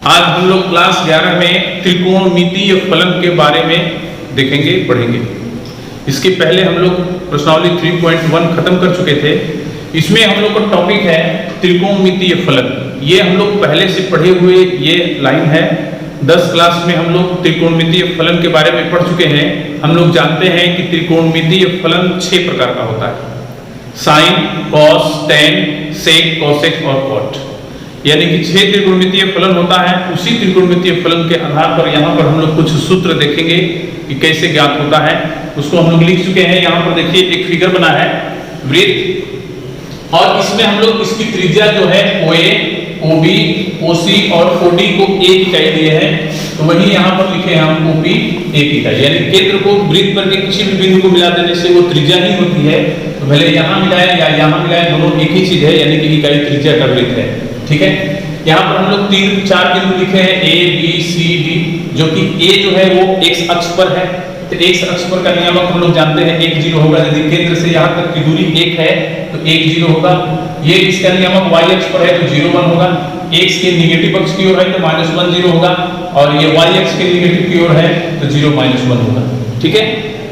आज हम लोग क्लास 11 में त्रिकोणमितीय फलन के बारे में देखेंगे, पढ़ेंगे। इसके पहले हम लोग प्रश्नावली 3.1 खत्म कर चुके थे। इसमें हम लोग का टॉपिक है त्रिकोणमितीय फलन। ये हम लोग पहले से पढ़े हुए ये लाइन है। 10 क्लास में हम लोग त्रिकोणमितीय फलन के बारे में पढ़ चुके हैं। हम लोग जानते हैं कि त्रिकोणमितीय फलन 6 प्रकार का होता है: साइन, कॉस, टेन, सेक, कोसेक और कॉट। यानी कि 6 त्रिकोणमितीय फलन होता है। उसी त्रिकोणमितीय फलन के आधार पर यहाँ पर हम लोग कुछ सूत्र देखेंगे कि कैसे ज्ञात होता है। उसको हम लोग लिख चुके हैं। यहाँ पर देखिए एक फिगर बना है वृत्त, और इसमें हम लोग इसकी त्रिज्या जो है OA, OB, OC और OD को 1 इकाई दिए हैं। तो वही यहाँ पर लिखे हैं हम OP 1 इकाई। यानी केंद्र को वृत्त पर के किसी भी बिंदु को मिला देने से वो त्रिज्या ही होती है। तो भले यहाँ मिलाए या यहाँ मिलाए, दोनों एक ही चीज है, यानी कि इकाई त्रिज्या का वृत्त है। ठीक है। यहाँ पर हम लोग 3-4 बिंदु लिखे हैं A, B, C, D, जो कि A जो है वो x अक्ष पर है। तो x अक्ष पर का नियामक हम लोग जानते हैं 1, 0 होगा। यदि केंद्र से यहाँ तक की दूरी 1 है तो 1, 0 होगा। ये इसका नियामक y अक्ष पर है तो 0, 1 होगा। x के निगेटिव अक्ष की ओर है तो -1, 0 होगा, और ये y अक्ष के निगेटिव की ओर है तो 0, -1 होगा। ठीक है।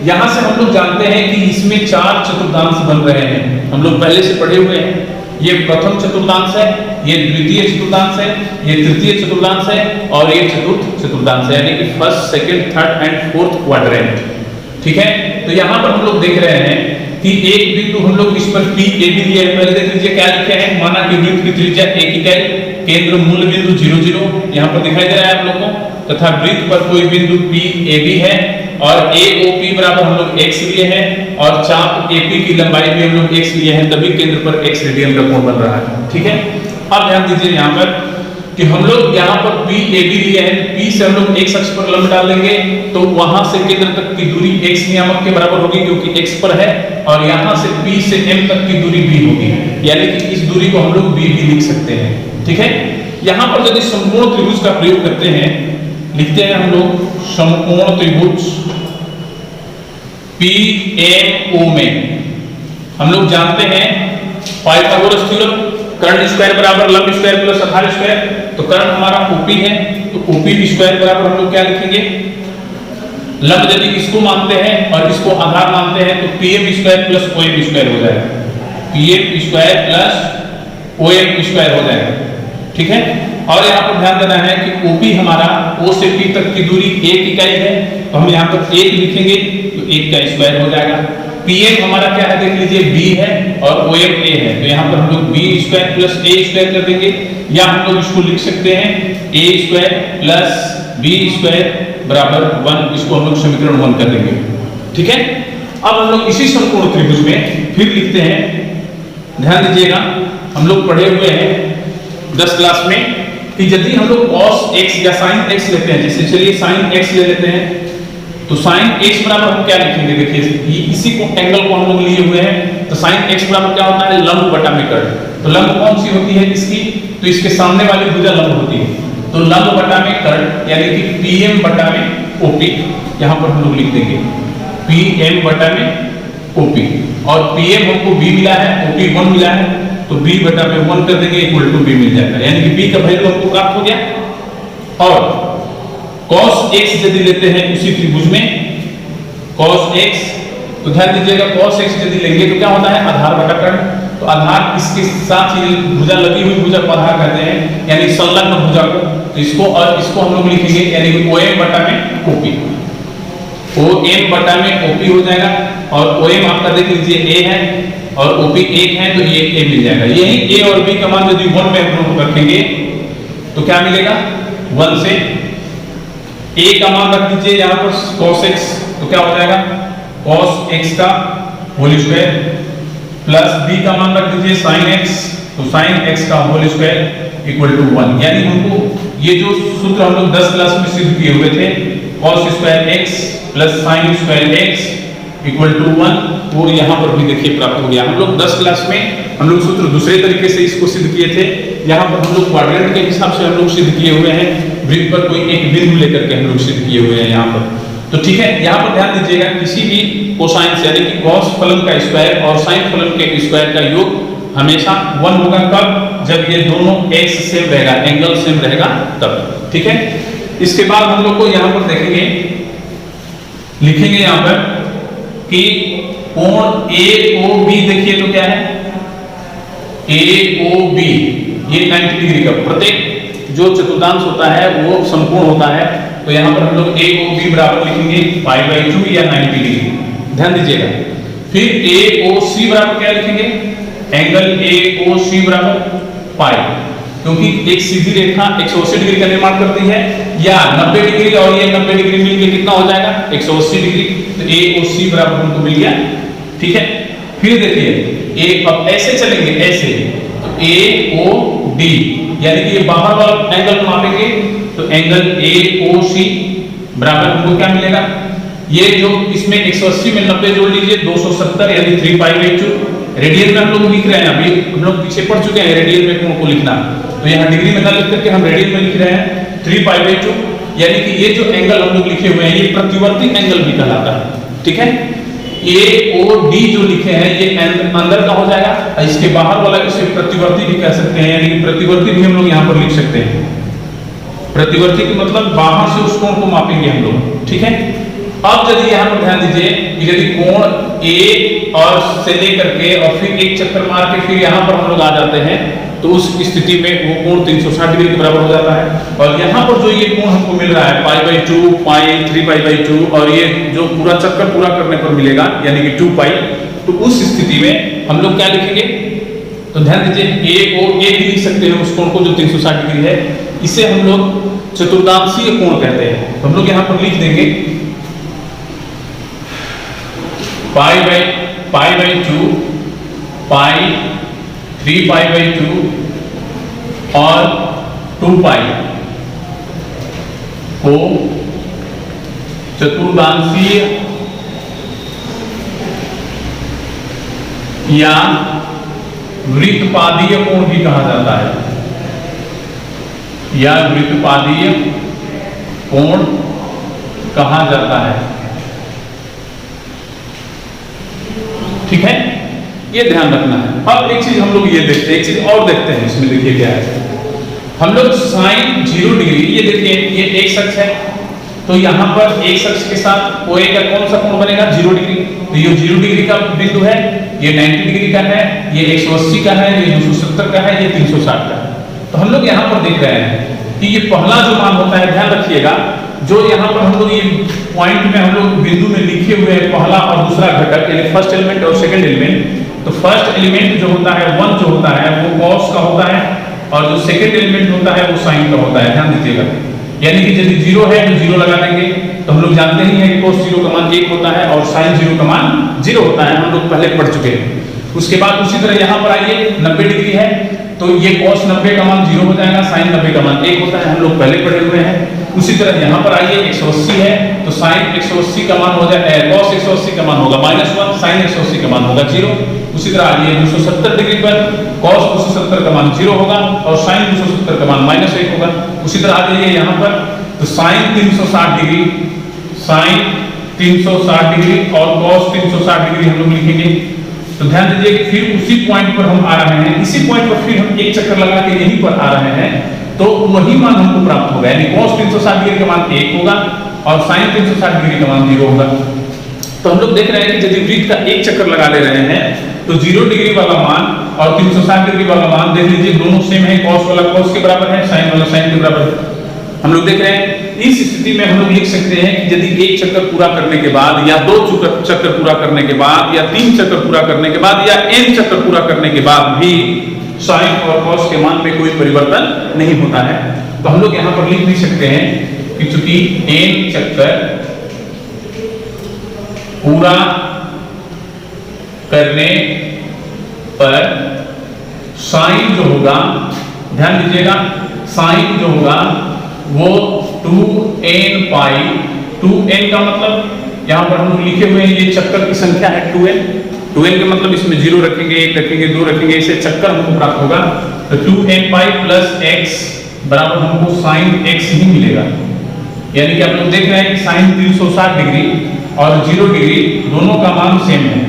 यहाँ से हम लोग जानते हैं कि इसमें 4 चतुर्थांश बन रहे हैं। हम लोग पहले से पढ़े हुए हैं। ये प्रथम चतुर्थांश है, ये द्वितीय चतुर्थांश है, ये तृतीय चतुर्थांश है, और ये चतुर्थ चतुर्थांश है, यानी कि first, second, third and fourth quadrant. ठीक है। तो यहाँ पर हम लोग देख रहे हैं कि एक बिंदु हम लोग इस पर P A B लिया है। पहले देख लीजिए क्या लिखे हैं। माना कि वृत्त की त्रिज्या 1 इकाई, केंद्र मूल बिंदु 0, 0 यहाँ पर दिखाई दे रहा है आप लोगों को, तथा वृत्त पर कोई बिंदु P A B है, और AOP बराबर हम लोग x लिए हैं, और चाप AP की लंबाई भी हम लोग x लिए हैं, तभी केंद्र पर x रेडियन का कोण बन रहा है। ठीक है। अब ध्यान दीजिए यहाँ पर कि हम लोग यहाँ पर PAB लिए हैं। P से हम लोग x अक्ष पर लंब डाल देंगे तो वहां से केंद्र तक की दूरी x नियामक के बराबर होगी, क्योंकि x पर है, और यहाँ से P से M तक की दूरी b होगी, यानी कि इस दूरी को हम लोग b भी लिख सकते हैं। ठीक है। यहाँ पर यदि समकोण त्रिभुज का प्रयोग करते हैं, लिखते हैं हम लोग समकोण त्रिभुज PMO में हम लोग जानते हैं पाइथागोरस थ्योरम, कर्ण स्क्वायर बराबर लंब स्क्वायर प्लस आधार स्क्वायर। तो कर्ण हमारा OP है, तो OP स्क्वायर बराबर हम लोग क्या लिखेंगे, लंब यदि इसको मानते हैं और इसको आधार मानते हैं तो PM square plus OM square हो जाएगा। PM square plus OM square हो जाएगा। ठीक है। और यहाँ पर ध्यान देना है कि OP हमारा O से P तक की दूरी 1 इकाई है, तो हम यहाँ पर 1 लिखेंगे तो 1 का स्क्वायर हो जाएगा। PM हमारा क्या है, देख लीजिए B है, और OM A है, तो यहाँ पर हम लोग B square plus A square कर देंगे, या हम लोग इसको लिख सकते हैं A square plus B square बराबर 1। इसको हम लोग समीकरण 1 कर देंगे। ठीक है। अब हम लोग इसी समकोण त्रिभुज में फिर लिखते हैं। ध्यान दीजिएगा, हम लोग पढ़े हुए हैं 10 क्लास में कि यदि हम लोग cos x या sin x लेते हैं, जैसे चलिए sin x ले लेते हैं, तो sin x बराबर हम क्या लिखेंगे, देखिए इसी को एंगल को हम लोग लिए हुए हैं। तो sin x बराबर क्या होता है, लंब बटा में कर्ण। तो लंब कौन सी होती है इसकी, तो इसके सामने वाली भुजा लंब होती है, तो लंब बटा में कर्ण, यानी कि PM बटा में OP यहाँ पर हम लोग लिख देंगे PM बटा में OP, और PM हमको B मिला है, OP 1 मिला है, तो B बटा में 1 कर देंगे, इक्वल टू B मिल जाएगा, यानी कि B का वैल्यू हमको प्राप्त हो गया। और cos x यदि लेते हैं उसी त्रिभुज में cos x, तो ध्यान दीजिएगा cos x यदि लेंगे तो क्या होता है, आधार बटा कर्ण। तो आधार इसके साथ ही भुजा लगी हुई भुजा को आधार कहते हैं, यानी संलग्न भुजा को। तो इसको और इसको हम लोग लिखेंगे, यानी कि OM बटा में OP, OM बटा में OP हो जाएगा। और OM आपका देख लीजिए A है और OP 1 है, तो ये A मिल जाएगा। यही A और B का मान यदि 1 में हम लोग रखेंगे तो क्या मिलेगा, 1 से A का मान रख दीजिए यहाँ पर cos x, तो क्या हो जाएगा cos x का होल स्क्वायर, प्लस B का मान रख दीजिए sin x, तो sin x का होल स्क्वायर इक्वल टू 1। यानी हमको ये जो सूत्र हम लोग 10 क्लास में सिद्ध किए हुए थे, cos square x plus sin square x equal to 1, वो यहाँ पर भी देखिए प्राप्त हो गया। हम लोग 10 क्लास में हम लोग सूत्र दूसरे तरीके से इसको सिद्ध किए थे। यहाँ पर हम लोग क्वाड्रेंट के हिसाब से हम लोग सिद्ध किए हुए हैं, वृत्त पर कोई एक बिंदु लेकर के हम लोग सिद्ध किए हुए हैं यहाँ पर। तो ठीक है। यहाँ पर ध्यान दीजिएगा, किसी भी कोसाइन यानी कि cos फलन का स्क्वायर और sin फलन के स्क्वायर का योग हमेशा 1 होगा। कब, जब ये दोनों x सेम रहेगा, एंगल सेम रहेगा तब। ठीक है। इसके बाद हम लोग को यहाँ पर देखेंगे, लिखेंगे यहाँ पर कि कोण AOB देखिए तो क्या है, AOB ये 90 डिग्री का, प्रत्येक जो चतुर्थांश होता है वो समकोण होता है, तो यहाँ पर हम लोग AOB बराबर लिखेंगे π/2 या 90 डिग्री, ध्यान दीजिएगा। फिर AOC बराबर क्या लिखेंगे, एंगल AOC बराबर पाई, क्योंकि एक सीधी रेखा 180 डिग्री का निर्माण करती है, या 90 डिग्री और ये 90 डिग्री मिलके कितना हो जाएगा 180 डिग्री, तो AOC बराबर हमको मिल गया, ठीक है। फिर देखिए अब ऐसे चलेंगे, ऐसे तो AOD यानी कि ये बाहर वाला एंगल मापेंगे, तो एंगल AOC बराबर हमको क्या मिलेगा, ये जो इसमें 180 में 90 जोड़ लीजिए 270 यानी 3π/2। रेडियन में हम लोग लिख रहे हैं, अभी हम लोग पीछे पढ़ चुके हैं रेडियन में कोण को लिखना, तो यहाँ डिग्री में ना लिख करके हम रेडियन में लिख रहे हैं 3π/2, यानी कि ये जो एंगल हम लोग लिखे हुए हैं ये प्रतिवर्ती एंगल भी कहलाता है, ठीक है। AOD जो लिखे हैं ये अंदर का हो जाएगा, और इसके बाहर वाला इसे प्रतिवर्ती भी कह सकते हैं, यानी कि प्रतिवर्ती भी हम लोग यहाँ पर लिख सकते हैं। प्रतिवर्ती के मतलब बाहर से उस कोण को मापेंगे हम लोग, ठीक है। अब यदि यहाँ पर ध्यान दीजिए कि यदि कोण A और से लेकर के और फिर एक चक्कर मार के फिर यहाँ पर हम लोग आ जाते हैं, तो उस स्थिति में वो कोण 360 डिग्री के बराबर हो जाता है। और यहाँ पर जो ये कोण हमको मिल रहा है π/2, π 3π/2 और ये जो पूरा चक्कर पूरा करने पर मिलेगा यानी कि 2π, तो उस स्थिति में हम लोग क्या लिखेंगे, तो ध्यान दीजिए AOA भी लिख सकते हैं उस कोण को जो 360 डिग्री है, इसे हम लोग चतुर्दांशीय कोण कहते हैं। तो हम लोग यहाँ पर लिख देंगे π/2 π 3π/2 और 2π को चतुर्दांशीय या वृत्तपादीय कोण भी कहा जाता है, या वृत्तपादीय कोण कहा जाता है, ठीक है। ये ध्यान रखना है। अब एक चीज हम लोग ये देखते हैं, एक चीज और देखते हैं इसमें, देखिए क्या है, हम लोग sin 0 डिग्री, ये देखिए ये एक अक्ष है, तो यहाँ पर एक अक्ष के साथ OA का कौन सा कोण बनेगा 0 डिग्री, तो ये 0 डिग्री का बिंदु है, ये 90 डिग्री का है, ये 180 का है, ये 270 का है, ये 360 का है। तो हम लोग यहाँ पर देख रहे हैं कि ये पहला जो मान होता है, ध्यान रखिएगा, जो यहाँ पर हम लोग ये पॉइंट में हम लोग बिंदु में लिखे हुए हैं पहला और दूसरा घटक यानी फर्स्ट एलिमेंट और सेकंड एलिमेंट, तो फर्स्ट एलिमेंट जो होता है 1 जो होता है वो cos का होता है, और जो सेकंड एलिमेंट होता है वो sin का होता है, ध्यान दीजिएगा। यानी कि यदि 0 है तो 0 लगा देंगे, तो हम लोग जानते ही हैं कि cos 0 का मान 1 होता है और sin 0 का मान 0 होता है, हम लोग पहले पढ़ चुके हैं। उसके बाद उसी तरह यहाँ पर आइए 90 डिग्री है, तो ये cos 90 का मान 0 हो जाएगा, sin 90 का मान 1 होता है, हम लोग पहले पढ़े हुए हैं। उसी तरह यहाँ पर आइए 180 है, तो sin 180 का मान हो जाए cos 180 का मान होगा -1, sin 180 का मान होगा 0। उसी तरह आइए 270 डिग्री पर cos 270 का मान 0 होगा और sin 270 का मान -1 होगा। उसी तरह आ जाइए यहाँ पर, तो sin 360 डिग्री, sin 360 डिग्री और cos 360 डिग्री हम लोग लिखेंगे। तो ध्यान दीजिए कि फिर उसी पॉइंट पर हम आ रहे हैं, इसी पॉइंट पर फिर हम एक चक्कर लगा के यहीं पर आ रहे हैं, तो वही मान हमको प्राप्त होगा, यानी cos 360 डिग्री का मान 1 होगा और sin 360 डिग्री का मान 0 होगा। तो हम लोग देख रहे हैं कि यदि वृत्त का एक चक्कर लगा ले रहे हैं, तो 0 डिग्री वाला मान और 360 डिग्री वाला मान देख लीजिए दोनों सेम है, cos वाला cos के बराबर है, sin वाला sin के बराबर है। हम लोग देख रहे हैं इस स्थिति में हम लोग लिख सकते हैं कि यदि एक चक्कर पूरा करने के बाद या 2 चक्कर पूरा करने के बाद या 3 चक्कर पूरा करने के बाद या n चक्कर पूरा करने के बाद भी sin और cos के मान में कोई परिवर्तन नहीं होता है, तो हम लोग यहाँ पर लिख भी सकते हैं कि चूंकि n चक्कर पूरा करने पर sin जो होगा, ध्यान दीजिएगा, sin जो होगा वो 2n पाई, 2n का मतलब यहाँ पर हम लोग लिखे हुए हैं, ये चक्कर की संख्या है 2n का मतलब इसमें 0 रखेंगे, 1 रखेंगे, 2 रखेंगे, इसे चक्कर हमको प्राप्त होगा। तो 2n पाई प्लस x बराबर हमको sin x ही मिलेगा, यानी कि आप लोग देख रहे हैं कि sin 360 डिग्री और 0 डिग्री दोनों का मान सेम है,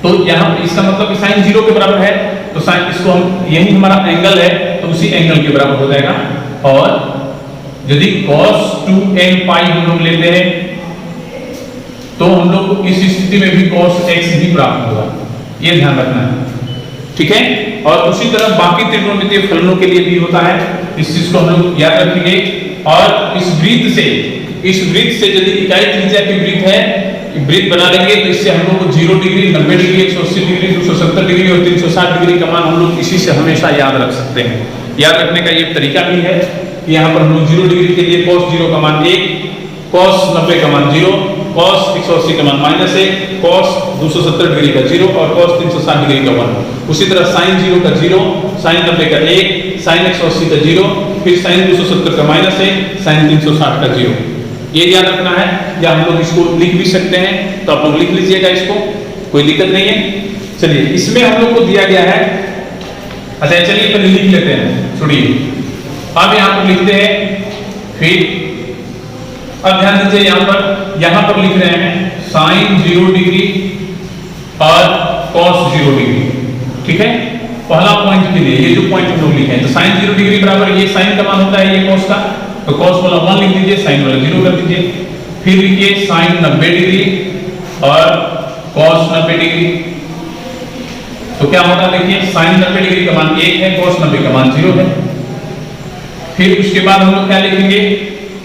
तो यहाँ इसका मतलब कि sin 0 के बराबर है, तो sin इसको हम यही हमारा एंगल है तो उसी एंगल के बराबर हो जाएगा। और यदि cos 2n पाई हम लोग लेते हैं तो हम लोग को इस स्थिति में भी cos x ही प्राप्त होगा, ये ध्यान रखना है, ठीक है। और उसी तरह बाकी त्रिकोणमितीय फलनों के लिए भी होता है, इस चीज को हम लोग याद रखेंगे। और इस वृत्त से यदि इकाई त्रिज्या की वृत्त है, वृत्त बना लेंगे तो इससे हम लोग को 0 डिग्री, 90 डिग्री, 180 डिग्री, 270 डिग्री और 360 डिग्री का मान हम लोग इसी से हमेशा याद रख सकते हैं। याद रखने का ये तरीका भी है कि यहाँ पर हम लोग 0 डिग्री के लिए cos 0 का मान 1, cos 90 का मान 0, cos 180 का मान -1, cos 270 डिग्री का 0 और cos 360 डिग्री का 1। उसी तरह sin 0 का 0, sin 90 का 1, sin 180 का 0, फिर sin 270 का -1, sin 360 का 0। ये याद रखना है, या हम लोग इसको लिख भी सकते हैं, तो आप लोग लिख लीजिएगा इसको, कोई दिक्कत नहीं है। चलिए इसमें हम लोग को दिया गया है, अच्छा चलिए पहले लिख लेते हैं, छोड़िए। अब यहाँ पर लिखते हैं, फिर अब ध्यान दीजिए यहाँ पर लिख रहे हैं sin 0 डिग्री और cos 0 डिग्री, ठीक है। पहला पॉइंट के लिए ये जो पॉइंट हम लोग लिखे हैं, तो sin 0 डिग्री बराबर ये sin का मान होता है ये cos का, तो cos वाला 1 लिख दीजिए, sin वाला 0 कर दीजिए। फिर लिखिए sin 90 डिग्री और cos 90 डिग्री, तो क्या होगा देखिए, sin 90 डिग्री का मान 1 है, cos 90 का मान 0 है। फिर उसके बाद हम लोग क्या लिखेंगे,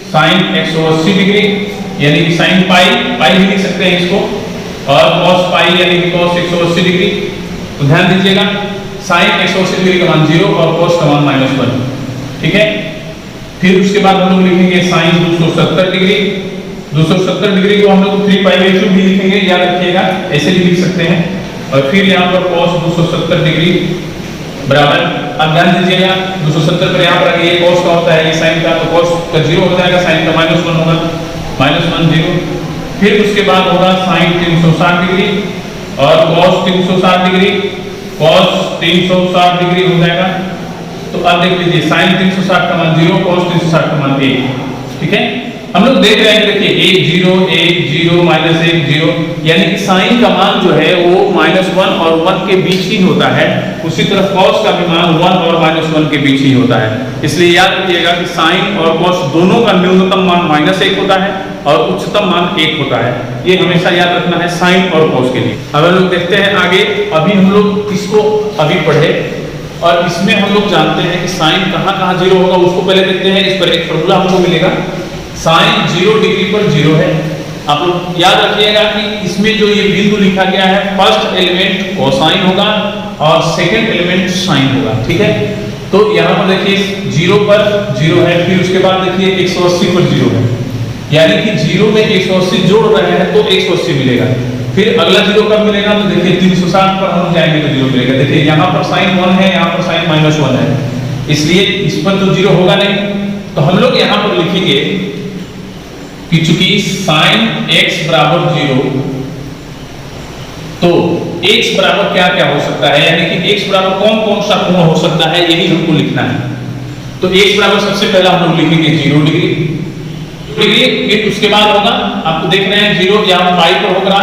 sin 180 डिग्री यानी कि sin पाई भी लिख सकते हैं इसको, और cos पाई यानी कि cos 180 डिग्री। तो ध्यान दीजिएगा sin 180 डिग्री का मान 0 और cos का मान -1, ठीक है। फिर उसके बाद हम लोग लिखेंगे sin 270 डिग्री, 270 डिग्री को हम लोग 3π/2 भी लिखेंगे, याद रखिएगा, ऐसे भी लिख सकते हैं। और फिर यहाँ पर cos 270 डिग्री बराबर, अब ध्यान दीजिएगा 270 पर यहाँ पर ये cos का होता है, ये sin का, तो cos का 0 हो जाएगा, sin का -1 होगा, -1 0। फिर उसके बाद होगा sin 360 डिग्री और cos 360 डिग्री, cos 360 डिग्री हो जाएगा। तो अब देख लीजिए sin 360 का मान 0, cos 360 का मान 1, ठीक है। हम लोग देख रहे हैं, देखिए 1 0 1 0 -1 0, यानी कि sin का मान जो है वो -1 और 1 के बीच ही होता है। उसी तरह cos का भी मान 1 और -1 के बीच ही होता है। इसलिए याद रखिएगा कि sin और cos दोनों का न्यूनतम मान -1 होता है और उच्चतम मान 1 होता है। ये हमेशा याद रखना है sin और cos के लिए। अब हम लोग देखते हैं आगे, अभी हम लोग इसको अभी पढ़े और इसमें हम लोग जानते हैं कि sin कहाँ 0 होगा, उसको पहले देखते हैं। इस पर एक फॉर्मूला हमको मिलेगा, sin 0 डिग्री पर 0 है। आप लोग याद रखिएगा कि इसमें जो ये बिंदु लिखा गया है, फर्स्ट एलिमेंट कोसाइन होगा और सेकंड एलिमेंट साइन होगा, ठीक है। तो यहाँ पर देखिए 0 पर 0 है, फिर उसके बाद देखिए 180 पर 0 है, यानी कि 0 में 180 जोड़ रहे हैं तो 180 मिलेगा। फिर अगला 0 कब मिलेगा, तो देखिए 360 पर हम जाएंगे तो 0 मिलेगा। देखिए यहाँ पर साइन 1 है, यहाँ पर साइन -1 है, इसलिए इस पर तो 0 होगा नहीं। तो हम लोग यहाँ पर लिखेंगे कि चूंकि sin x बराबर 0, तो x बराबर क्या क्या हो सकता है, यानी कि x बराबर कौन कौन सा कोण हो सकता है, यही हमको लिखना है। तो x बराबर सबसे पहला हम लोग लिखेंगे 0 डिग्री, फिर उसके बाद होगा, आपको देख रहे हैं 0 यहाँ पाई पर होगा,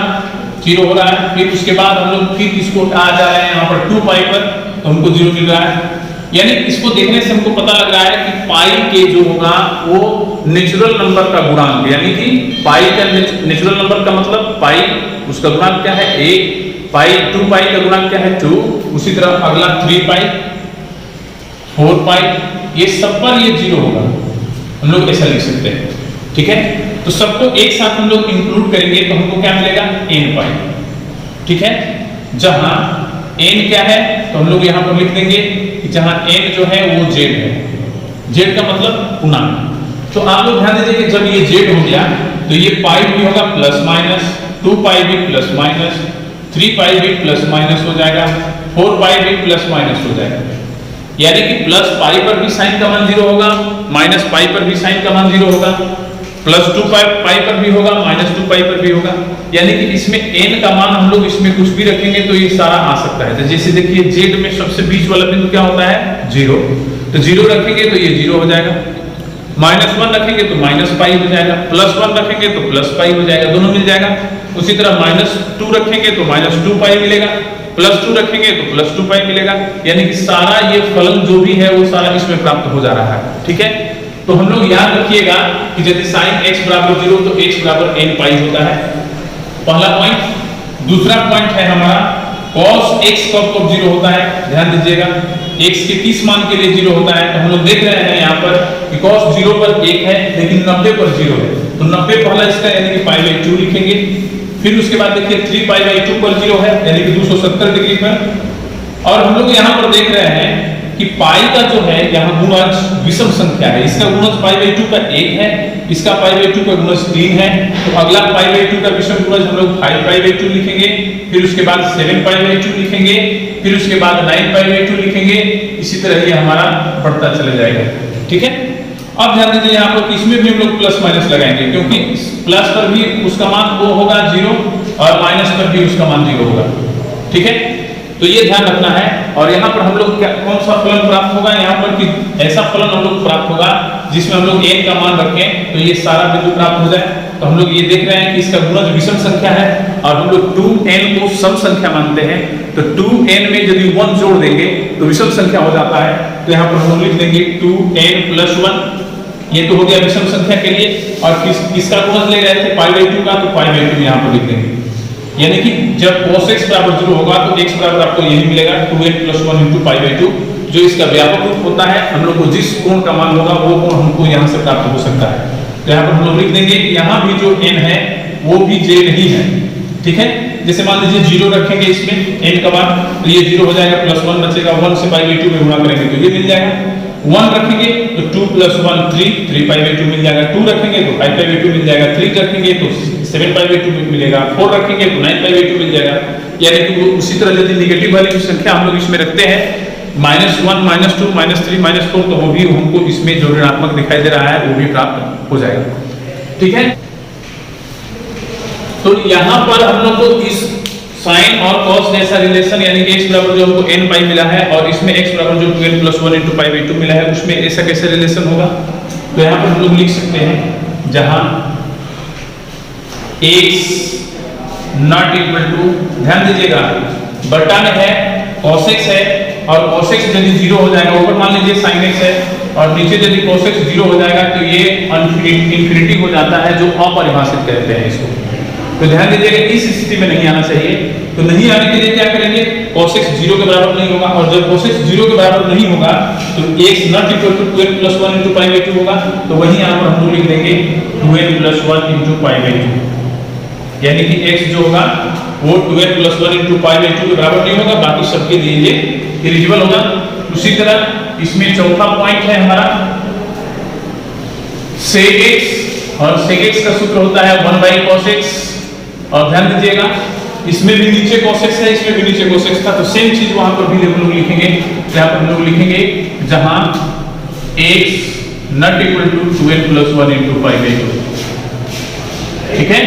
0 हो रहा है। फिर उसके बाद हम लोग फिर इसको आ जा रहे हैं यहाँ पर 2 पाई पर, तो हमको 0 मिल रहा है। यानी इसको देखने से हमको पता लग रहा है कि पाई के जो होगा वो नेचुरल नंबर का गुणांक, यानी कि पाई का नेचुरल नंबर का मतलब पाई, उसका गुणांक क्या है 1, पाई 2 पाई का गुणांक क्या है 2, उसी तरह अगला 3 पाई 4 पाई, ये सब पर ये 0 होगा, हम लोग ऐसा लिख सकते हैं, ठीक है। तो सबको एक साथ हम लोग इंक्लूड करेंगे तो हमको क्या मिलेगा n पाई, ठीक है। जहां n क्या है तो हम लोग यहाँ पर लिख देंगे कि जहां n जो है वो z है, z का मतलब पूर्णांक। तो आप लोग ध्यान दीजिए कि जब ये z हो गया तो ये पाई भी होगा प्लस माइनस, 2 पाई भी प्लस माइनस, 3 पाई भी प्लस माइनस हो जाएगा, 4 पाई भी प्लस माइनस हो जाएगा। यानी कि प्लस पाई पर भी साइन का मान 0 होगा, माइनस पाई पर भी साइन का मान 0 होगा, प्लस 2 पाई पर भी होगा, माइनस 2 पाई पर भी होगा। यानी कि इसमें n का मान हम लोग इसमें कुछ भी रखेंगे तो ये सारा आ सकता है। तो जैसे देखिए z में सबसे बीच वाला बिंदु क्या होता है 0, तो 0 रखेंगे तो ये 0 हो जाएगा, -1 रखेंगे तो माइनस पाई हो जाएगा, +1 रखेंगे तो प्लस पाई हो जाएगा, दोनों मिल जाएगा। उसी तरह -2 रखेंगे तो -2 पाई मिलेगा, +2 रखेंगे तो +2 पाई मिलेगा। यानी कि सारा ये फलन जो भी है वो सारा इसमें प्राप्त हो जा रहा है, ठीक है। तो हम लोग याद रखिएगा कि यदि sin x बराबर 0 तो x बराबर n पाई होता है, पहला पॉइंट। दूसरा पॉइंट है हमारा cos x कब 0 होता है, ध्यान दीजिएगा x के किस मान के लिए 0 होता है। तो हम लोग देख रहे हैं यहाँ पर कि cos 0 पर 1 है लेकिन 90 पर 0 है, तो 90 पहला इसका यानी कि π/2 लिखेंगे। फिर उसके बाद देखिए 3π/2 पर 0 है यानी कि 270 डिग्री पर। और हम लोग यहाँ पर देख रहे हैं कि पाई का जो है यहाँ गुणज विषम संख्या है, इसका गुणज π/2 का 1 है, इसका π/2 का गुणज 3 है। तो अगला π/2 का विषम गुणज हम लोग 5π/2 लिखेंगे, फिर उसके बाद 7π/2 लिखेंगे, फिर उसके बाद 9π/2 लिखेंगे। इसी तरह ये हमारा बढ़ता चला जाएगा, ठीक है। अब ध्यान दीजिए यहाँ पर इसमें भी हम लोग प्लस माइनस लगाएंगे, क्योंकि प्लस पर भी उसका मान वो होगा 0 और माइनस पर भी उसका मान 0 होगा, ठीक है। तो ये ध्यान रखना है। और यहाँ पर हम लोग कौन सा फलन प्राप्त होगा, यहाँ पर कि ऐसा फलन हम लोग प्राप्त होगा जिसमें हम लोग n का मान रखें तो ये सारा बिंदु प्राप्त हो जाए। तो हम लोग ये देख रहे हैं कि इसका गुणज विषम संख्या है और हम लोग 2n को सम संख्या मानते हैं। तो 2n में यदि 1 जोड़ देंगे तो विषम संख्या हो जाता है। तो यहाँ पर हम लिख देंगे 2n + 1, ये तो हो गया विषम संख्या के लिए। और किसका गुणज ले रहे थे π/2 का, तो π/2 यहाँ पर लिख देंगे। यानी कि जब cos x बराबर 0 होगा तो x बराबर आपको यही मिलेगा 2n + 1 × π/2, जो इसका व्यापक रूप होता है। हम लोग को जिस कोण का मान होगा वो कोण हमको यहाँ से प्राप्त हो सकता है। तो यहाँ पर हम लोग लिख देंगे यहाँ भी जो n है वो भी j नहीं है, ठीक है। जैसे मान लीजिए 0 रखेंगे इसमें n का मान, तो ये 0 हो जाएगा, +1 बचेगा, 1 से π/2 में गुणा करेंगे तो ये मिल जाएगा। 1 रखेंगे तो 2 + 1 3, 3π/2 मिल जाएगा। 2 रखेंगे तो 5π/2 मिल जाएगा। 3 रखेंगे तो 7π/2 मिलेगा। 4 रखेंगे तो 9π/2 मिल जाएगा। यानी कि वो उसी तरह यदि निगेटिव वाली संख्या हम लोग इसमें रखते हैं -1, -2, -3, -4, तो वो भी हमको इसमें जो ऋणात्मक दिखाई दे रहा है वो भी प्राप्त हो जाएगा, ठीक है। तो यहाँ पर हम लोग को इस साइन और cos जैसा रिलेशन यानी कि x बराबर जो हमको n पाई मिला है और इसमें x बराबर जो 2n + 1 × π/2 मिला है उसमें ऐसा कैसे रिलेशन होगा। तो यहाँ पर हम लोग लिख सकते हैं जहां x नॉट इक्वल टू, ध्यान दीजिएगा बटा में है cos x है और cos x यदि 0 हो जाएगा, ऊपर मान लीजिए sin x है और नीचे यदि cos x 0 हो जाएगा तो ये इंफिनिटी हो जाता है, जो अपरिभाषित कहते हैं इसको। तो ध्यान दीजिएगा इस स्थिति में नहीं आना चाहिए। तो नहीं आने के लिए क्या करेंगे, cos x 0 के बराबर नहीं होगा और जब cos x 0 के बराबर नहीं होगा तो x not equal to 2n + 1 × π/2 होगा। तो वहीं यहाँ पर हम लोग लिख देंगे 2n + 1 × π/2, यानी कि x जो होगा वो 2n + 1 × π/2 के बराबर नहीं होगा, बाकी सबके लिए ये इलिजिबल होगा। उसी तरह इसमें चौथा पॉइंट है हमारा sec x, और sec x का सूत्र होता है 1/cos x। और ध्यान दीजिएगा इसमें भी नीचे cos x है, इसमें भी नीचे cos x था, तो सेम चीज वहां पर भी हम लोग लिखेंगे। यहाँ पर हम लोग लिखेंगे जहां x not equal to 2n + 1 × π/2, ठीक है।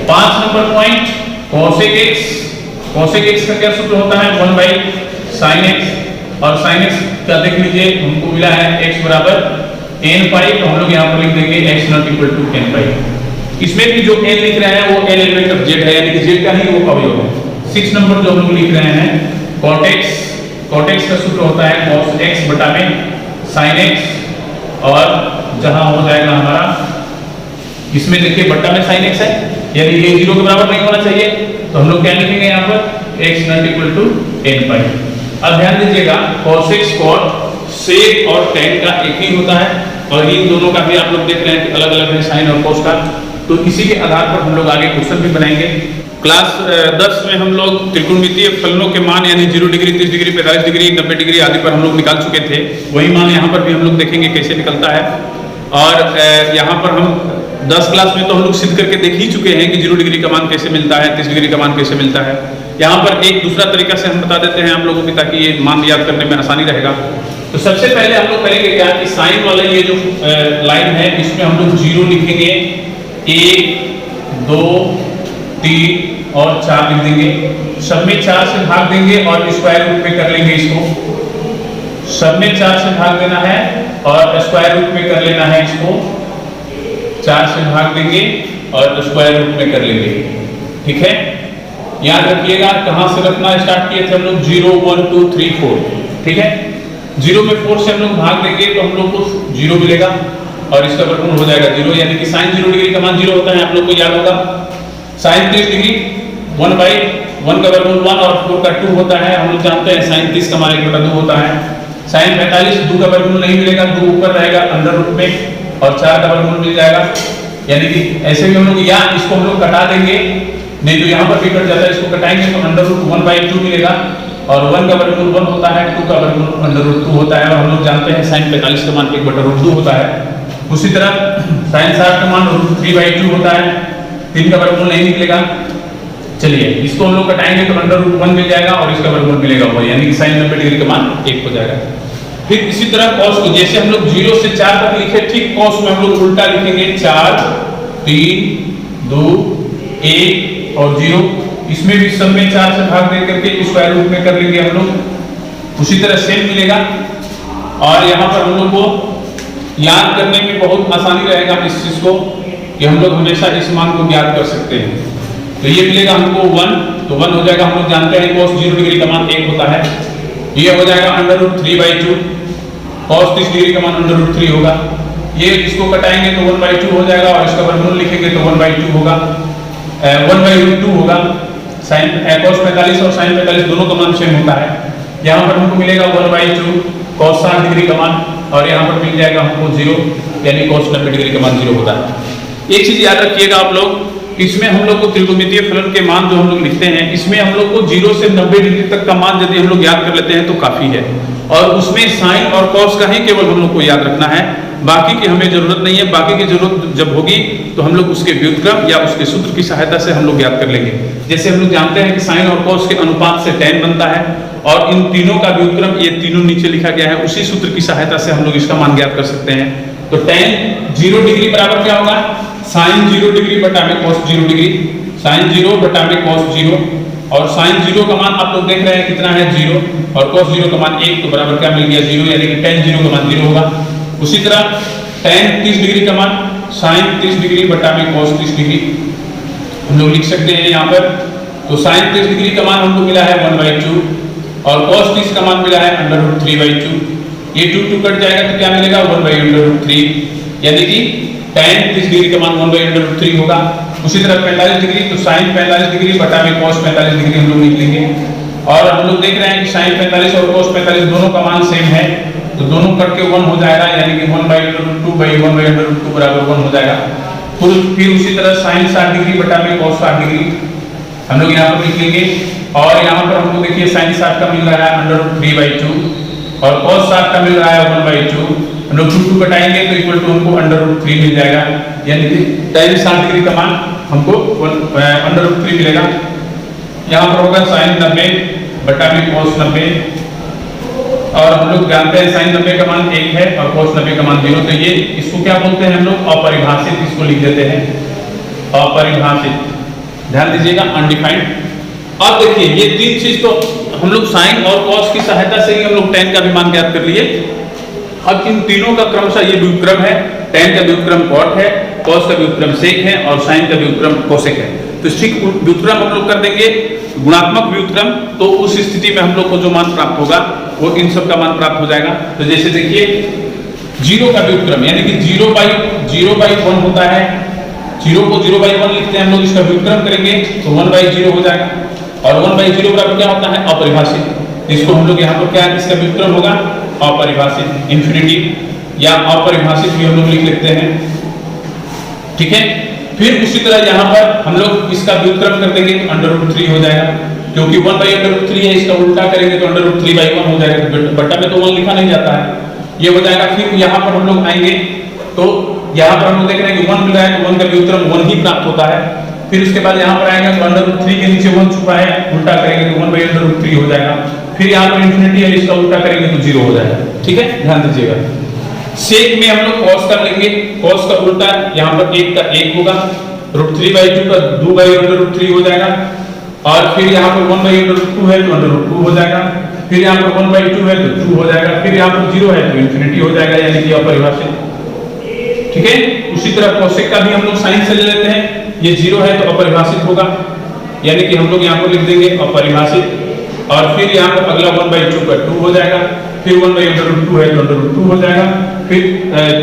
5 number point cosec x, cosec x का क्या सूत्र होता है 1/sin x, और sin x का देख लीजिए हमको मिला है x बराबर n पाई, तो हम लोग यहाँ पर लिख देंगे x not equal to n pi. इसमें भी जो n लिख रहे हैं वो n एलिमेंट ऑफ z है, यानी कि z का ही वो अवयव है। 6 नंबर जो हम लोग लिख रहे हैं cot x, cot x का सूत्र होता है cos x बटा में sin x, और जहां हो जाएगा हमारा इसमें देखिए बटा में sin x है, यानी ये 0 के बराबर नहीं होना चाहिए। तो हम लोग क्या लिखेंगे यहाँ पर x not equal to n pi. अब ध्यान दीजिएगा cos x cot sec और tan का एक ही होता है, और इन दोनों का भी आप लोग देख रहे हैं कि अलग अलग है साइन और cos का। तो इसी के आधार पर हम लोग आगे क्वेश्चन भी बनाएंगे। क्लास 10 में हम लोग त्रिकोणमितीय फलनों के मान यानी 0 डिग्री, 30 डिग्री, 45 डिग्री, 90 डिग्री आदि पर हम लोग निकाल चुके थे। वही मान यहाँ पर भी हम लोग देखेंगे कैसे निकलता है। और यहाँ पर हम 10 क्लास में तो हम लोग सिद्ध करके देख ही चुके हैं कि 0 डिग्री का मान कैसे मिलता है, 30 डिग्री का मान कैसे मिलता है। यहाँ पर एक दूसरा तरीका से हम बता देते हैं आप लोगों की, ताकि ये मान याद करने में आसानी रहेगा। तो सबसे पहले हम लोग करेंगे क्या कि साइन वाला ये जो लाइन है इसमें हम लोग 0 लिखेंगे, 1, 2, 3 और 4 लिख देंगे। सब में 4 से भाग देंगे और स्क्वायर रूट में कर लेंगे इसको। सब में 4 से भाग देना है और स्क्वायर रूट में कर लेना है इसको। 4 से भाग देंगे और स्क्वायर रूट में कर लेंगे, ठीक है। याद रखिएगा कहां से रखना स्टार्ट किए थे हम लोग 0, 1, 2, 3, 4, ठीक है। 0 में 4 से हम लोग भाग देंगे तो हम लोग को 0 मिलेगा और इसका वर्गमूल हो जाएगा 0, यानी कि sin 0 डिग्री का मान 0 होता है, आप लोग को याद होगा। sin 30 डिग्री 1/1 का वर्गमूल 1 और 4 का 2 होता है, हम लोग जानते हैं sin 30 का मान 1/2 होता है। sin 45 2 का वर्गमूल नहीं मिलेगा, 2 ऊपर रहेगा अंडर रूट में और 4 का वर्गमूल मिल जाएगा, यानी कि ऐसे भी हम लोग या इसको हम लोग कटा देंगे, नहीं तो यहाँ पर भी कट जाता है, इसको कटाएंगे तो अंडर रूट 1/2 मिलेगा और 1 का वर्गमूल 1 होता है, 2 का वर्गमूल अंडर रूट 2 होता है और हम लोग जानते हैं sin 45 का मान 1/√2 होता है। उसी तरह sin 60 का मान √3/2 होता है, 3 का वर्गमूल नहीं निकलेगा। चलिए इसको हम लोग कटाएंगे तो अंडर रूट 1 मिल जाएगा और इसका वर्गमूल मिलेगा 1, यानी कि sin 90 डिग्री का मान 1 हो जाएगा। फिर इसी तरह cos को जैसे हम लोग 0 से 4 तक लिखे, ठीक cos में हम लोग उल्टा लिखेंगे, 4 3 2 1 और 0, इसमें भी सब में 4 से भाग दे करके स्क्वायर रूट में कर लेंगे हम लोग, उसी तरह सेम मिलेगा। और यहाँ पर हम लोग को याद करने में बहुत आसानी रहेगा इस चीज को कि हम लोग हमेशा इस मान को ज्ञात कर सकते हैं। तो ये मिलेगा हमको 1, तो 1 हो जाएगा, हम लोग जानते हैं cos 0 डिग्री का मान 1 होता है, ये हो जाएगा √3/2, cos 30 डिग्री का मान √3 होगा, ये इसको कटाएंगे तो 1/2 हो जाएगा और इसका वर्गमूल लिखेंगे तो 1/2 होगा, 1/2 होगा। sin cos 45 और sin 45 दोनों का मान सेम होता है, यहाँ पर हमको मिलेगा 1/2 cos 60 डिग्री का मान और यहाँ पर मिल जाएगा हमको 0, यानी cos 90 डिग्री का मान 0 होता है। एक चीज याद रखिएगा आप लोग, इसमें हम लोग को त्रिकोणमितीय फलन के मान जो हम लोग लिखते हैं, इसमें हम लोग को 0 से 90 डिग्री तक का मान यदि हम लोग याद कर लेते हैं तो काफी है, और उसमें sin और cos का ही केवल हम लोग को याद रखना है, बाकी की हमें जरूरत नहीं है। बाकी की जरूरत जब होगी तो हम लोग उसके व्युत्क्रम या उसके सूत्र की सहायता से हम लोग याद कर लेंगे। जैसे हम लोग जानते हैं कि sin और cos के अनुपात से tan बनता है और इन तीनों का व्युत्क्रम ये तीनों नीचे लिखा गया है, उसी सूत्र की सहायता से हम लोग इसका मान ज्ञात कर सकते हैं। तो tan 0 डिग्री बराबर क्या होगा, sin 0 डिग्री बटा में cos 0 डिग्री, sin 0 बटा में cos 0, और sin 0 का मान आप लोग देख रहे हैं कितना है 0 और cos 0 का मान 1, तो बराबर क्या मिल गया 0, यानी कि tan 0 का मान 0 होगा। उसी तरह tan 30 डिग्री का मान sin 30 डिग्री बटा में cos 30 डिग्री हम लोग लिख सकते हैं यहाँ पर। तो sin 30 डिग्री का मान हमको मिला है 1/2 और cos 30 का मान मिला है √3/2, ये 2 कट जाएगा तो क्या मिलेगा 1/√3, यानी कि tan 30 डिग्री का मान 1/√3 होगा। उसी तरह 45 डिग्री, तो sin 45 डिग्री बटा में cos 45 डिग्री हम लोग लिख लेंगे, और हम लोग देख रहे हैं कि sin 45 और cos 45 दोनों का मान सेम है, तो दोनों कट के 1 हो जाएगा, यानी कि 1/√2 बराबर 1 हो जाएगा। फिर उसी तरह sin 60 डिग्री बटा में cos 60 डिग्री हम लोग यहाँ पर लिख लेंगे, और यहाँ पर हमको देखिए sin 60 का मिल रहा है √3/2 और cos 60 का मिल रहा है 1/2, हम लोग 2 कटाएंगे तो इक्वल टू हमको √3 मिल जाएगा, यानी कि tan 60 डिग्री का मान हमको √3 मिलेगा। यहाँ पर होगा sin 90 बटा में cos 90, और हम लोग जानते हैं sin 90 का मान 1 है और cos 90 का मान 0, तो ये इसको क्या बोलते हैं हम लोग अपरिभाषित, इसको लिख देते हैं अपरिभाषित, ध्यान दीजिएगा अनडिफाइंड। अब देखिए ये तीन चीज तो हम लोग sin और cos की सहायता से ही हम लोग tan का भी मान ज्ञात कर लिए। अब इन तीनों का क्रमशः ये व्युत्क्रम है, tan का व्युत्क्रम cot है, cos का व्युत्क्रम sec है और sin का व्युत्क्रम cosec है। तो ठीक व्युत्क्रम हम लोग कर देंगे गुणात्मक व्युत्क्रम, तो उस स्थिति में हम लोग को जो मान प्राप्त होगा वो इन सब का मान प्राप्त हो जाएगा। तो जैसे देखिए 0 का व्युत्क्रम यानी कि 0/1 होता है, 0 को 0/1 लिखते हैं हम लोग, इसका व्युत्क्रम करेंगे तो 1/0 हो जाएगा, और 1/0 बराबर क्या होता है अपरिभाषित, इसको हम लोग यहाँ पर क्या इसका व्युत्क्रम होगा अपरिभाषित, इन्फिनिटी या अपरिभाषित भी हम लोग लिख लेते हैं, ठीक है। फिर उसी तरह यहाँ पर हम लोग इसका व्युत्क्रम कर देंगे तो √3 हो जाएगा, क्योंकि 1/√3 है, इसका उल्टा करेंगे तो √3/1 हो जाएगा, तो बट्टा में तो 1 लिखा नहीं जाता है, ये हो जाएगा। फिर यहाँ पर हम लोग आएंगे तो यहाँ पर हम लोग देख रहे हैं कि 1 मिल रहा है तो 1 का व्युत्क्रम 1 ही प्राप्त होता है। फिर उसके बाद यहाँ पर आएगा तो √3 के नीचे 1 छुपा है, उल्टा करेंगे तो 1/√3 हो जाएगा। फिर यहाँ पर इन्फिनिटी है, इसका उल्टा करेंगे तो 0 हो जाएगा, ठीक है, ध्यान दीजिएगा। सेक में हम लोग cos कर लेंगे, cos का उल्टा यहाँ पर 1 का 1 होगा, √3/2 का 2/√3 हो जाएगा, और फिर यहाँ पर 1/√2 है तो √2 हो जाएगा, फिर यहाँ पर 1/2 है तो 2 हो जाएगा, फिर यहाँ पर 0 है तो इन्फिनिटी हो जाएगा, यानी कि अपरिभाषित, ठीक है। उसी तरह cosec का भी हम लोग साइन से ले लेते हैं, ये 0 है तो अपरिभाषित होगा, यानी कि हम लोग यहाँ पर लिख देंगे अपरिभाषित, और फिर यहाँ पर अगला 1/2 का 2 हो जाएगा, फिर 1/√2 है तो √2 हो जाएगा, फिर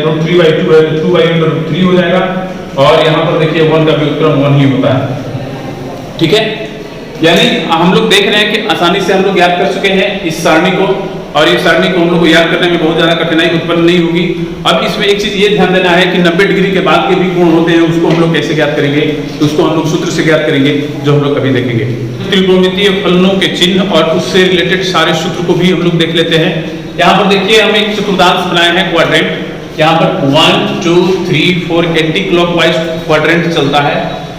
√3/2 है तो 2/√3 हो जाएगा, और यहाँ पर देखिए 1 का व्युत्क्रम 1 ही होता है। ठीक है, यानी हम लोग देख रहे हैं कि आसानी से हम लोग याद कर चुके हैं इस सारणी को, और इस सारणी को हम लोग को याद करने में बहुत ज्यादा कठिनाई उत्पन्न नहीं होगी। अब इसमें एक चीज ये ध्यान देना है कि 90 डिग्री के बाद के भी कोण होते हैं, उसको हम लोग कैसे ज्ञात करेंगे, तो उसको हम लोग सूत्र से ज्ञात करेंगे, जो हम लोग अभी देखेंगे। त्रिकोणमितीय फलनों के चिन्ह और उससे रिलेटेड सारे सूत्र को भी हम लोग देख लेते हैं। यहाँ पर देखिए हम एक चतुर्थांश बनाए हैं, क्वाड्रेंट। यहाँ पर 1 2 3 4 एंटी क्लॉकवाइज क्वाड्रेंट चलता है,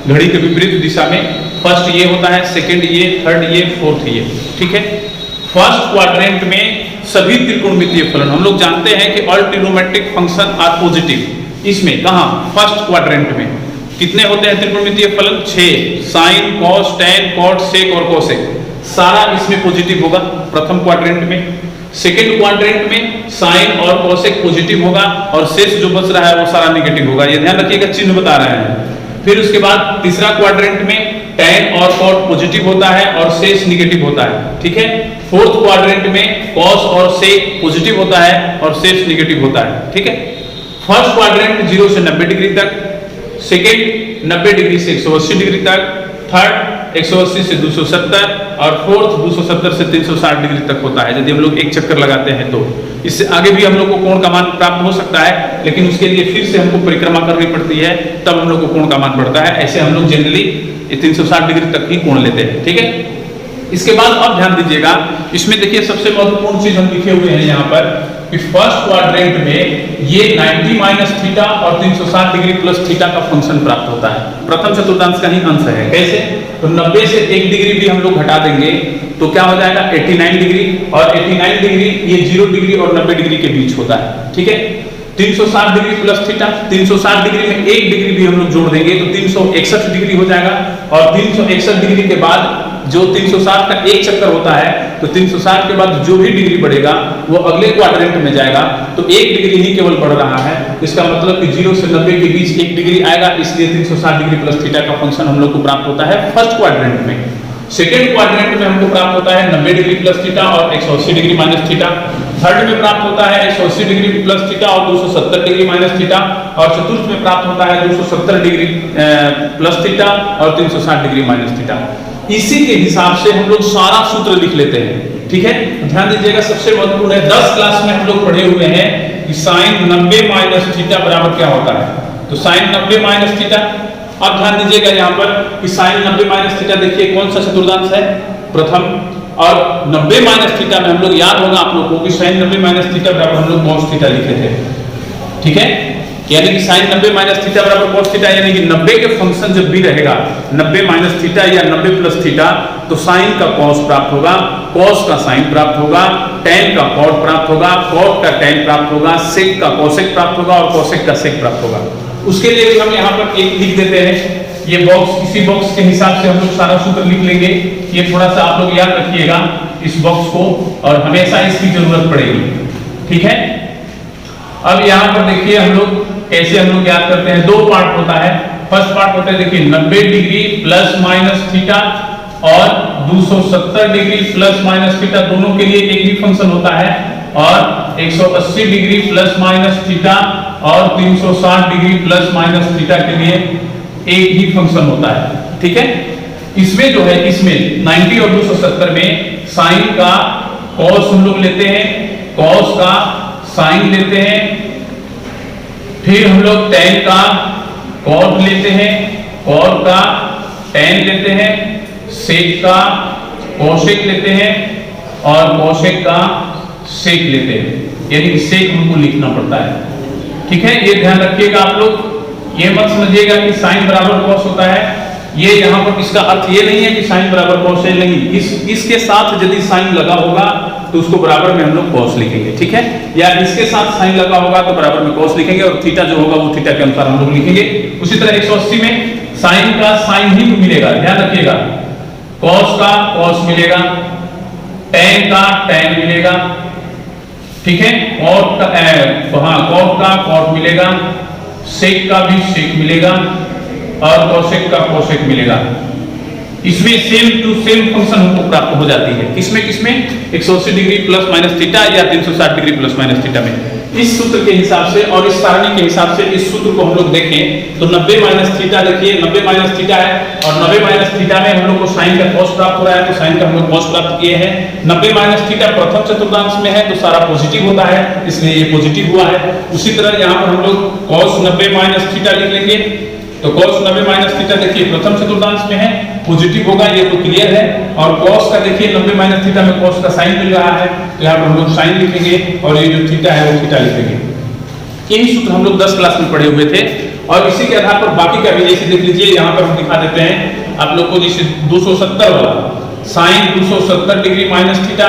घड़ी के विपरीत दिशा में। फर्स्ट ये होता है, सेकंड ये, थर्ड ये, फोर्थ ये। ठीक है, फर्स्ट क्वाड्रेंट में सभी त्रिकोणमितीय फलन, हम लोग जानते हैं कि all trigonometric function are positive. इसमें कहाँ, फर्स्ट क्वाड्रेंट में कितने होते हैं त्रिकोणमितीय फलन? 6, साइन, कॉस, टैन, कॉट, सेक और कोसेक, सारा इसमें पॉजिटिव होगा प्रथम क्वाड्रेंट में। सेकंड क्वाड्रेंट में साइन और कोसेक पॉजिटिव होगा, और शेष जो बच रहा है वो सारा नेगेटिव होगा। ये ध्यान रखिएगा, चिन्ह बता रहे हैं। फिर उसके बाद तीसरा क्वाड्रेंट में टैन और कॉट पॉजिटिव होता है और शेष नेगेटिव होता है। ठीक है, फोर्थ क्वाड्रेंट में कॉस और सेक पॉजिटिव होता है और शेष नेगेटिव होता है। ठीक है, फर्स्ट क्वाड्रेंट 0 से 90 डिग्री तक, सेकंड 90 डिग्री से 180 डिग्री तक, थर्ड 180 से 270, और फोर्थ 270 से 360 डिग्री तक होता है। यदि हम लोग एक चक्कर लगाते हैं तो इससे आगे भी हम लोग को कोण का मान प्राप्त हो सकता है, लेकिन उसके लिए फिर से हमको परिक्रमा करनी पड़ती है, तब हम लोग को कोण का मान बढ़ता है। ऐसे हम लोग जनरली 360 डिग्री तक ही कोण लेते हैं। ठीक है, इसके बाद अब ध्यान दीजिएगा, इसमें देखिए सबसे महत्वपूर्ण चीज हम लिखे हुए हैं यहाँ पर कि फर्स्ट क्वाड्रेंट में ये 90 माइनस थीटा और 360 डिग्री प्लस थीटा का फंक्शन प्राप्त होता है। प्रथम चतुर्थांश का ही अंश है। कैसे? तो 90 से 1 डिग्री भी हम लोग घटा देंगे तो क्या हो जाएगा, 89 डिग्री, और 89 डिग्री ये 0 डिग्री और 90 डिग्री के बीच होता है। ठीक है, 360 डिग्री प्लस थीटा, 360 डिग्री में 1 डिग्री भी हम लोग जोड़ देंगे तो 361 डिग्री हो जाएगा, और 361 डिग्री के बाद जो 360 का एक चक्कर होता है, तो 360 के बाद जो भी डिग्री बढ़ेगा वो अगले क्वाड्रेंट में जाएगा, तो 1 डिग्री ही केवल बढ़ रहा है। इसका मतलब कि 0 से 90 के बीच 1 डिग्री आएगा, इसलिए 360 डिग्री प्लस थीटा का फंक्शन हम लोग को प्राप्त होता है फर्स्ट क्वाड्रेंट में। सेकेंड क्वाड्रेंट में हमको प्राप्त होता है 90 डिग्री प्लस थीटा और 180 डिग्री माइनस थीटा। थर्ड में प्राप्त होता है 180 डिग्री प्लस थीटा और 270 डिग्री माइनस थीटा, और चतुर्थ में प्राप्त होता है 270 डिग्री प्लस थीटा और 360 डिग्री माइनस थीटा। इसी के हिसाब से हम लोग सारा सूत्र लिख लेते हैं। ठीक है, ध्यान दीजिएगा, सबसे महत्वपूर्ण है, 10 क्लास में हम लोग पढ़े हुए हैं कि साइन 90 माइनस थीटा बराबर क्या होता है। तो साइन 90 माइनस थीटा, अब ध्यान दीजिएगा यहाँ पर कि साइन 90 माइनस थीटा, देखिए कौन सा चतुर्थांश है, प्रथम, और 90 माइनस थीटा में हम लोग याद होगा आप लोग को कि साइन 90 माइनस थीटा बराबर हम लोग कॉस थीटा लिखे थे। ठीक है, यानी कि साइन 90 माइनस थीटा बराबर कॉस थीटा, यानी कि 90 के फंक्शन जब भी रहेगा 90 माइनस थीटा या 90 प्लस थीटा, तो साइन का कॉस प्राप्त होगा, कॉस का साइन प्राप्त होगा, टैन का कॉट प्राप्त होगा, कॉट का टैन प्राप्त होगा, सेक का कोसेक प्राप्त होगा और कोसेक का सेक प्राप्त होगा। उसके लिए भी हम यहाँ पर एक लिख देते हैं, ये बॉक्स, इसी बॉक्स के हिसाब से हम लोग सारा सूत्र लिख लेंगे। ये थोड़ा सा आप लोग याद रखिएगा इस बॉक्स को, और हमेशा इसकी जरूरत पड़ेगी। ठीक है, अब यहाँ पर देखिए हम लोग कैसे हम लोग याद करते हैं, 2 पार्ट होता है। फर्स्ट पार्ट होता है देखिए 90 डिग्री प्लस माइनस थीटा और 270 डिग्री प्लस माइनस थीटा, दोनों के लिए एक ही फंक्शन होता है, और 180 डिग्री प्लस माइनस थीटा और 360 डिग्री प्लस माइनस थीटा के लिए एक ही फंक्शन होता है। ठीक है, इसमें जो है, इसमें 90 और 270 में साइन का कॉस हम लोग लेते हैं, कॉस का साइन लेते हैं, फिर हम लोग टैन का कॉट लेते हैं, कॉट का टैन लेते हैं, सेक का कोसेक लेते हैं और कोसेक का सेक लेते हैं, यानी सेक हमको लिखना पड़ता है। ठीक है, ये ध्यान रखिएगा आप लोग, ये मत समझिएगा कि साइन बराबर कॉस होता है, ये यहाँ पर इसका अर्थ ये नहीं है कि साइन बराबर कॉस है, नहीं, इसके साथ यदि साइन लगा होगा तो उसको बराबर में हम लोग कॉस लिखेंगे। ठीक है, या इसके साथ साइन लगा होगा तो बराबर में कॉस लिखेंगे, और थीटा जो होगा वो थीटा के अनुसार हम लोग लिखेंगे। उसी तरह 180 में साइन का साइन ही मिलेगा, ध्यान रखिएगा, कॉस का कॉस मिलेगा, टैन का टैन मिलेगा। ठीक है, कॉट का कॉट मिलेगा, सेक का भी सेक मिलेगा और कोसेक का कोसेक मिलेगा। इसमें सेम टू सेम फंक्शन हमको प्राप्त हो जाती है। किसमें 180 डिग्री प्लस माइनस थीटा या 360 डिग्री प्लस माइनस थीटा में। इस सूत्र के हिसाब से और इस सारणी के हिसाब से इस सूत्र को हम लोग देखें तो 90 माइनस थीटा, देखिए 90 माइनस थीटा है और 90 माइनस थीटा में हम लोग को साइन का cos प्राप्त हो रहा है, तो साइन का हम लोग cos प्राप्त किए हैं। 90 माइनस थीटा प्रथम चतुर्थांश में है तो सारा पॉजिटिव होता है, इसलिए ये पॉजिटिव हुआ है। उसी तरह यहाँ पर हम लोग cos 90 माइनस थीटा लिख लेंगे, तो cos 90 माइनस थीटा देखिए प्रथम चतुर्थांश में है, पॉजिटिव होगा, ये तो क्लियर है। और cos का देखिए 90 माइनस थीटा में cos का साइन मिल रहा है, तो यहाँ पर हम लोग साइन लिखेंगे और ये जो थीटा है वो थीटा लिखेंगे। यही सूत्र हम लोग 10 क्लास में पढ़े हुए थे और इसी के आधार पर बाकी का भी जैसे देख लीजिए, यहाँ पर हम दिखा देते हैं आप लोग को। जैसे 270 वाला sine 270 degree minus theta,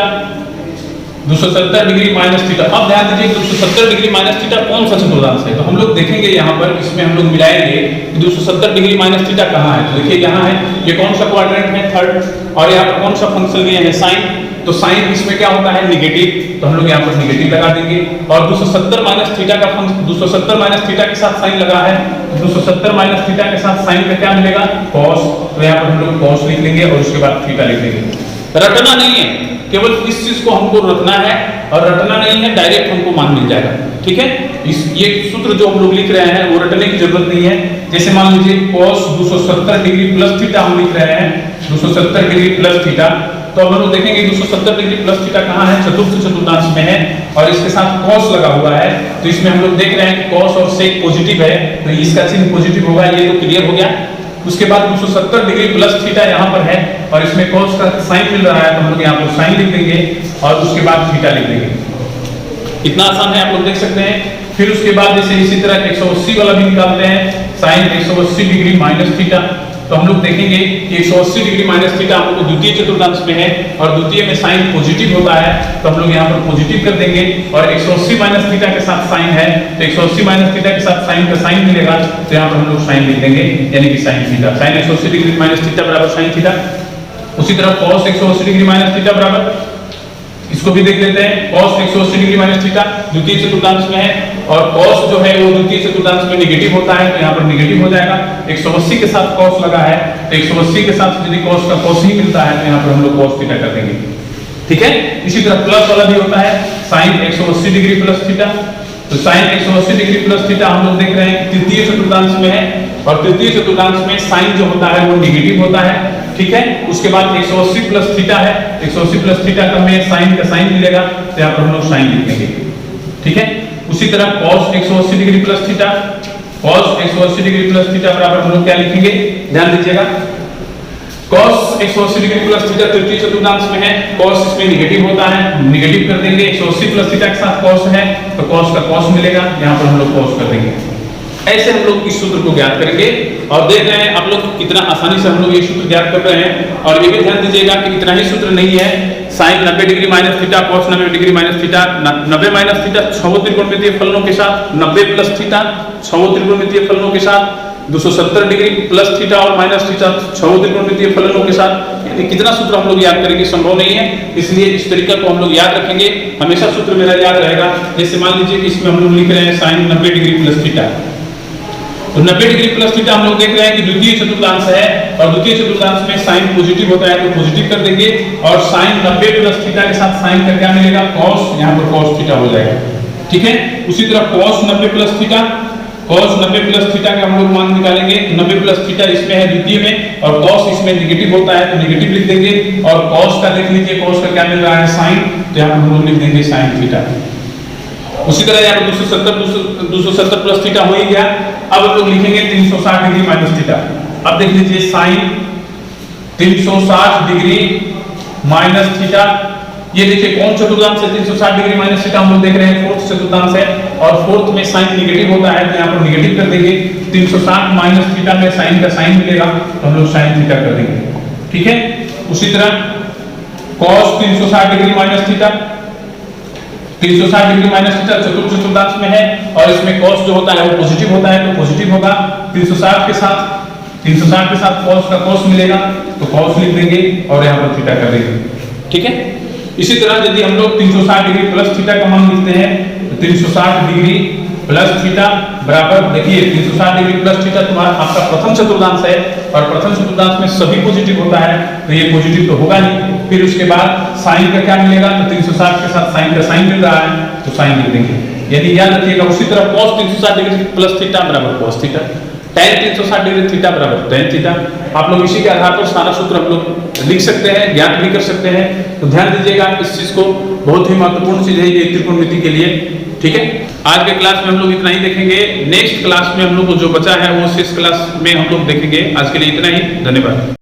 270 degree minus theta. अब ध्यान दीजिए 270 डिग्री माइनस थीटा कौन सा चतुर्थांश है, तो हम लोग देखेंगे यहाँ पर, इसमें हम लोग मिलाएंगे 270 डिग्री माइनस थीटा कहाँ है। तो देखिए यहाँ है, ये कौन सा क्वाड्रेंट है, थर्ड, और यहाँ पर कौन सा फंक्शन लिए है, साइन। तो साइन इसमें क्या होता है, निगेटिव, तो हम लोग यहाँ पर निगेटिव लगा देंगे। और 270 माइनस थीटा का फंक्शन, 270 माइनस थीटा के साथ साइन लगा है, 270 माइनस थीटा के साथ साइन का क्या मिलेगा, cos, तो यहाँ पर हम लोग cos लिख लेंगे और उसके बाद थीटा लिख लेंगे। रटना नहीं है, केवल इस चीज को हमको रटना है और रटना नहीं है, डायरेक्ट हमको मान मिल जाएगा, ठीक है। ये सूत्र जो हम लोग लिख रहे हैं वो रटने की जरूरत नहीं है। जैसे मान लीजिए cos 270 डिग्री प्लस थीटा हम लिख रहे हैं, 270 डिग्री प्लस थीटा, तो हम लोग देखेंगे 270 डिग्री प्लस थीटा कहाँ है, चतुर्थ चतुर्थांश में है और इसके साथ cos लगा हुआ है। तो इसमें हम लोग देख रहे हैं कि cos और sec पॉजिटिव है, तो इसका चिन्ह पॉजिटिव होगा, ये तो क्लियर हो गया। उसके बाद 270 डिग्री प्लस थीटा यहाँ पर है और इसमें cos का साइन मिल रहा है, तो हम लोग यहाँ पर साइन लिख देंगे और उसके बाद थीटा लिख देंगे। इतना आसान है, आप लोग देख सकते हैं। फिर उसके बाद जैसे इसी तरह 180 वाला भी निकालते हैं, साइन 180 डिग्री माइनस थीटा, तो हम लोग देखेंगे कि 180 डिग्री माइनस थीटा हम लोग द्वितीय चतुर्थांश में है और द्वितीय में साइन पॉजिटिव होता है, तो हम लोग यहाँ पर पॉजिटिव कर देंगे। और 180 माइनस थीटा के साथ साइन है, तो 180 माइनस थीटा के साथ साइन का साइन मिलेगा, तो यहाँ पर हम लोग साइन लिख देंगे, यानी कि sine theta, sine 180 degree minus theta बराबर साइन थीटा। उसी तरह cos 180 डिग्री माइनस थीटा बराबर, इसको भी देख लेते हैं, cos 180 डिग्री माइनस थीटा द्वितीय चतुर्थांश में है और cos जो है वो द्वितीय चतुर्थांश में नेगेटिव होता है, तो यहाँ पर नेगेटिव हो जाएगा। 180 के साथ cos लगा है, तो 180 के साथ यदि cos का cos ही मिलता है तो यहाँ पर हम लोग cos थीटा कर देंगे, ठीक है। इसी तरह प्लस वाला भी होता है, sin 180 डिग्री प्लस थीटा, तो sin 180 डिग्री प्लस थीटा हम लोग देख रहे हैं तृतीय चतुर्थांश में है और तृतीय चतुर्थांश में साइन जो होता है वो नेगेटिव होता है, ठीक है। उसके बाद 180 प्लस थीटा है, 180 प्लस थीटा का में साइन का साइन मिलेगा, तो यहाँ पर हम लोग साइन लिख देंगे, ठीक है। उसी तरह cos 180 degree plus theta, cos 180 degree plus theta बराबर हम लोग क्या लिखेंगे, ध्यान दीजिएगा, cos 180 डिग्री प्लस थीटा तृतीय चतुर्थांश में है, cos इसमें नेगेटिव होता है, नेगेटिव कर देंगे। 180 प्लस थीटा के साथ cos है, तो cos का cos मिलेगा, यहाँ पर हम लोग cos कर देंगे। ऐसे हम लोग इस सूत्र को ज्ञात करेंगे और देख रहे हैं आप लोग कितना आसानी से हम लोग ये सूत्र ज्ञात कर रहे हैं। और ये भी ध्यान दीजिएगा कि इतना ही सूत्र नहीं है, sine 90 degree minus theta, cos 90 degree minus theta, 90 minus theta 6 त्रिकोणमितीय फलनों के साथ, 90 प्लस थीटा 6 त्रिकोणमितीय फलनों के साथ, 270 डिग्री प्लस थीटा और माइनस थीटा 6 त्रिकोणमितीय फलनों के साथ। कितना सूत्र हम लोग याद करेंगे संभव नहीं है, इसलिए इस तरीका को हम लोग याद रखेंगे, हमेशा सूत्र मेरा याद रहेगा। जैसे मान लीजिए कि इसमें हम लोग लिख रहे हैं साइन 90 डिग्री प्लस थीटा, तो 90 डिग्री प्लस थीटा हम लोग देख रहे हैं कि द्वितीय चतुर्थांश है और द्वितीय चतुर्थांश में साइन पॉजिटिव होता है, तो पॉजिटिव कर देंगे। और साइन 90 प्लस थीटा के साथ साइन का क्या मिलेगा, cos, यहाँ पर cos थीटा हो जाएगा, ठीक है। उसी तरह cos 90 plus theta, cos 90 plus theta का हम लोग मान निकालेंगे, 90 प्लस थीटा इसमें है द्वितीय में और cos इसमें नेगेटिव होता है, तो नेगेटिव लिख देंगे। और cos का देख लीजिए, cos का क्या मिल रहा है, साइन, तो यहाँ पर हम लोग लिख देंगे साइन थीटा। उसी तरह यहाँ पर 270 प्लस थीटा हो ही गया। अब हम लोग लिखेंगे 360 डिग्री माइनस थीटा। अब देख लीजिए साइन 360 डिग्री माइनस थीटा, ये देखिए कौन चतुर्थांश है, 360 डिग्री माइनस थीटा हम लोग देख रहे हैं फोर्थ चतुर्थांश है और फोर्थ में साइन नेगेटिव होता है, तो यहाँ पर नेगेटिव कर देंगे। 360 माइनस थीटा में साइन का साइन मिलेगा, तो हम लोग साइन थीटा कर देंगे, ठीक है। उसी तरह cos 360 degree minus theta, 360 degree minus theta चतुर्थ चतुर्थांश में है और इसमें cos जो होता है वो पॉजिटिव होता है, तो पॉजिटिव होगा। 360 के साथ cos का cos मिलेगा, तो cos लिख देंगे और यहाँ पर थीटा कर देंगे, ठीक है। इसी तरह यदि हम लोग 360 डिग्री प्लस थीटा का मान लिखते हैं, तो 360 डिग्री प्लस थीटा बराबर, देखिए 360 डिग्री प्लस थीटा तुम्हारा आपका प्रथम चतुर्थांश है, और प्रथम चतुर्थांश में सभी पॉजिटिव होता है, तो ये पॉजिटिव तो होगा नहीं। फिर उसके बाद साइन का क्या मिलेगा, तो 360 के साथ साइन का साइन मिल रहा है, तो साइन लिख देंगे। यदि याद रखिएगा उसी तरह cos 360 डिग्री प्लस थीटा बराबर cos theta, tan 360 degree theta बराबर tan थीटा। आप लोग इसी के आधार पर सारा सूत्र हम लोग लिख सकते हैं, ज्ञात भी कर सकते हैं। तो ध्यान दीजिएगा इस चीज को, बहुत ही महत्वपूर्ण चीज है ये त्रिकोणमिति के लिए, ठीक है। आज के क्लास में हम लोग इतना ही देखेंगे। नेक्स्ट क्लास में हम लोग को जो बचा है वो 6 क्लास में हम लोग देखेंगे। आज के लिए इतना ही, धन्यवाद।